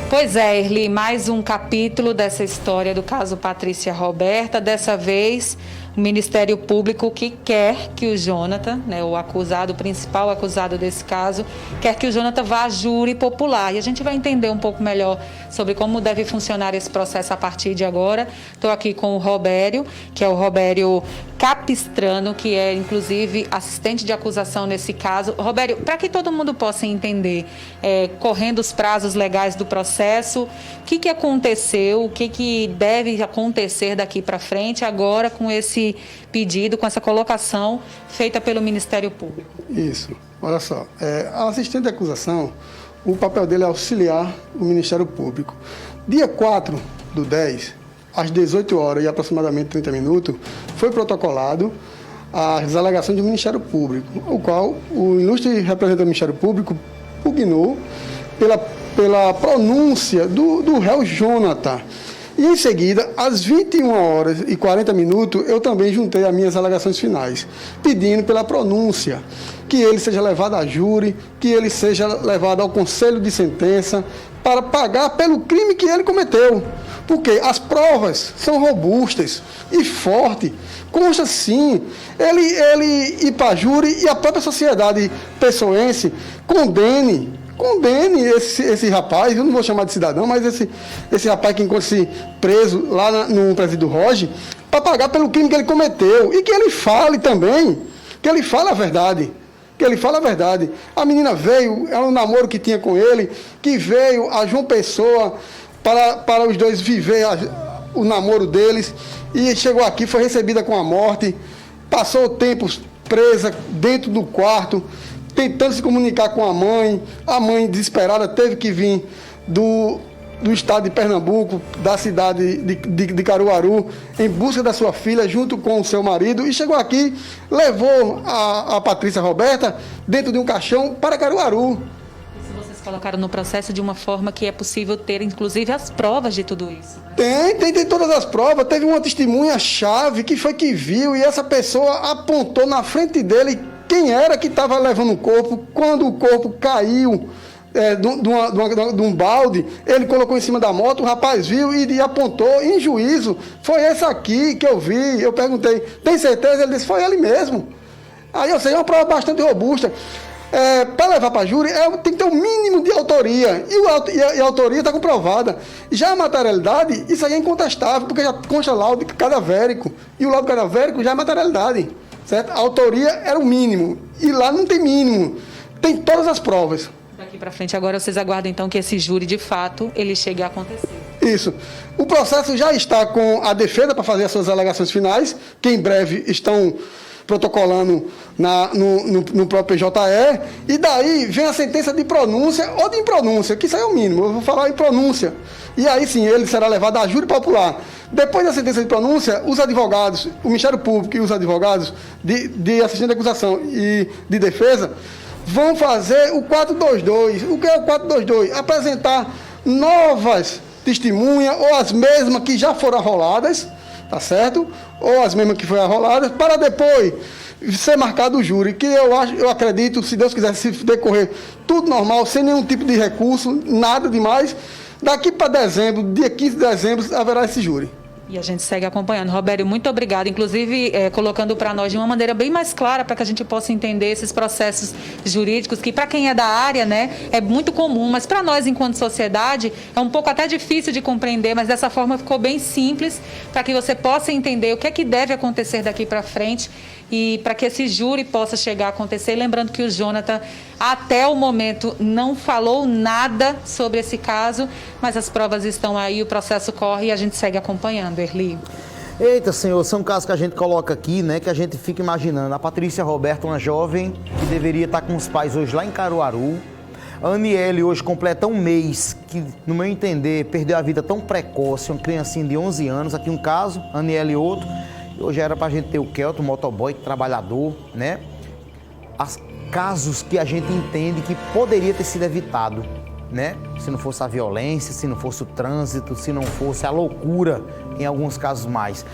Pois é, Erli, mais um capítulo dessa história do caso Patrícia Roberta. Dessa vez, o Ministério Público que quer que o Jonathan, né, o acusado, o principal acusado desse caso, quer que o Jonathan vá a júri popular. E a gente vai entender um pouco melhor sobre como deve funcionar esse processo a partir de agora. Estou aqui com o Robério, que é o Robério Capistrano, que é, inclusive, assistente de acusação nesse caso. Robério, para que todo mundo possa entender, correndo os prazos legais do processo, o que aconteceu, o que deve acontecer daqui para frente agora com esse pedido, com essa colocação feita pelo Ministério Público. Isso. Olha só, a assistente de acusação, o papel dele é auxiliar o Ministério Público. Dia 4/10, às 18 horas e aproximadamente 30 minutos, foi protocolado as alegações do Ministério Público, o qual o ilustre representante do Ministério Público pugnou pela pronúncia do réu Jonathan. E em seguida, às 21 horas e 40 minutos, eu também juntei as minhas alegações finais, pedindo pela pronúncia, que ele seja levado a júri, que ele seja levado ao conselho de sentença, para pagar pelo crime que ele cometeu. Porque as provas são robustas e fortes. Consta sim, ele ir para júri e a própria sociedade pessoense condene esse rapaz, eu não vou chamar de cidadão, mas esse rapaz que encontra-se preso lá no presídio Roge, para pagar pelo crime que ele cometeu. E que ele fale também, que ele fale a verdade. A menina veio, é um namoro que tinha com ele, que veio a João Pessoa para os dois viver o namoro deles, e chegou aqui, foi recebida com a morte, passou tempos presa dentro do quarto, tentando se comunicar com a mãe desesperada teve que vir do estado de Pernambuco, da cidade de Caruaru, em busca da sua filha, junto com o seu marido, e chegou aqui, levou a Patrícia Roberta dentro de um caixão para Caruaru. Isso vocês colocaram no processo de uma forma que é possível ter, inclusive, as provas de tudo isso. Tem todas as provas. Teve uma testemunha-chave que foi que viu, e essa pessoa apontou na frente dele quem era que estava levando o corpo. Quando o corpo caiu de um balde, ele colocou em cima da moto, o rapaz viu e apontou em juízo. Foi esse aqui que eu vi. Eu perguntei, tem certeza? Ele disse, foi ele mesmo. Aí eu sei, é uma prova bastante robusta. Para levar para júri, tem que ter um mínimo de autoria. E a autoria está comprovada. Já a materialidade, isso aí é incontestável, porque já consta laudo cadavérico. E o laudo cadavérico já é materialidade. Certo? A autoria era o mínimo. E lá não tem mínimo. Tem todas as provas. Daqui para frente, agora vocês aguardam então que esse júri, de fato, ele chegue a acontecer. Isso. O processo já está com a defesa para fazer as suas alegações finais, que em breve estão protocolando no próprio PJE, e daí vem a sentença de pronúncia ou de impronúncia, que isso aí é o mínimo, eu vou falar em pronúncia. E aí sim, ele será levado a júri popular. Depois da sentença de pronúncia, os advogados, o Ministério Público e os advogados de assistente de acusação e de defesa vão fazer o 422. O que é o 422? Apresentar novas testemunhas, ou as mesmas que já foram arroladas, tá certo? Ou as mesmas que foram arroladas, para depois ser marcado o júri, que eu acredito, se Deus quiser, se decorrer tudo normal, sem nenhum tipo de recurso, nada demais, daqui para dezembro, dia 15 de dezembro, haverá esse júri. E a gente segue acompanhando. Robério, muito obrigada. Inclusive, colocando para nós de uma maneira bem mais clara, para que a gente possa entender esses processos jurídicos, que para quem é da área, né, é muito comum, mas para nós, enquanto sociedade, é um pouco até difícil de compreender, mas dessa forma ficou bem simples, para que você possa entender o que é que deve acontecer daqui para frente e para que esse júri possa chegar a acontecer. Lembrando que o Jonathan, até o momento, não falou nada sobre esse caso, mas as provas estão aí, o processo corre e a gente segue acompanhando, Erli. Eita, senhor, são casos que a gente coloca aqui, né, que a gente fica imaginando. A Patrícia Roberta, uma jovem que deveria estar com os pais hoje lá em Caruaru. A Aniele hoje completa um mês, que, no meu entender, perdeu a vida tão precoce, uma criancinha de 11 anos. Aqui um caso, Aniele outro. Hoje era pra gente ter o Kelton, motoboy, trabalhador, né? Casos que a gente entende que poderia ter sido evitado, né? Se não fosse a violência, se não fosse o trânsito, se não fosse a loucura, em alguns casos mais.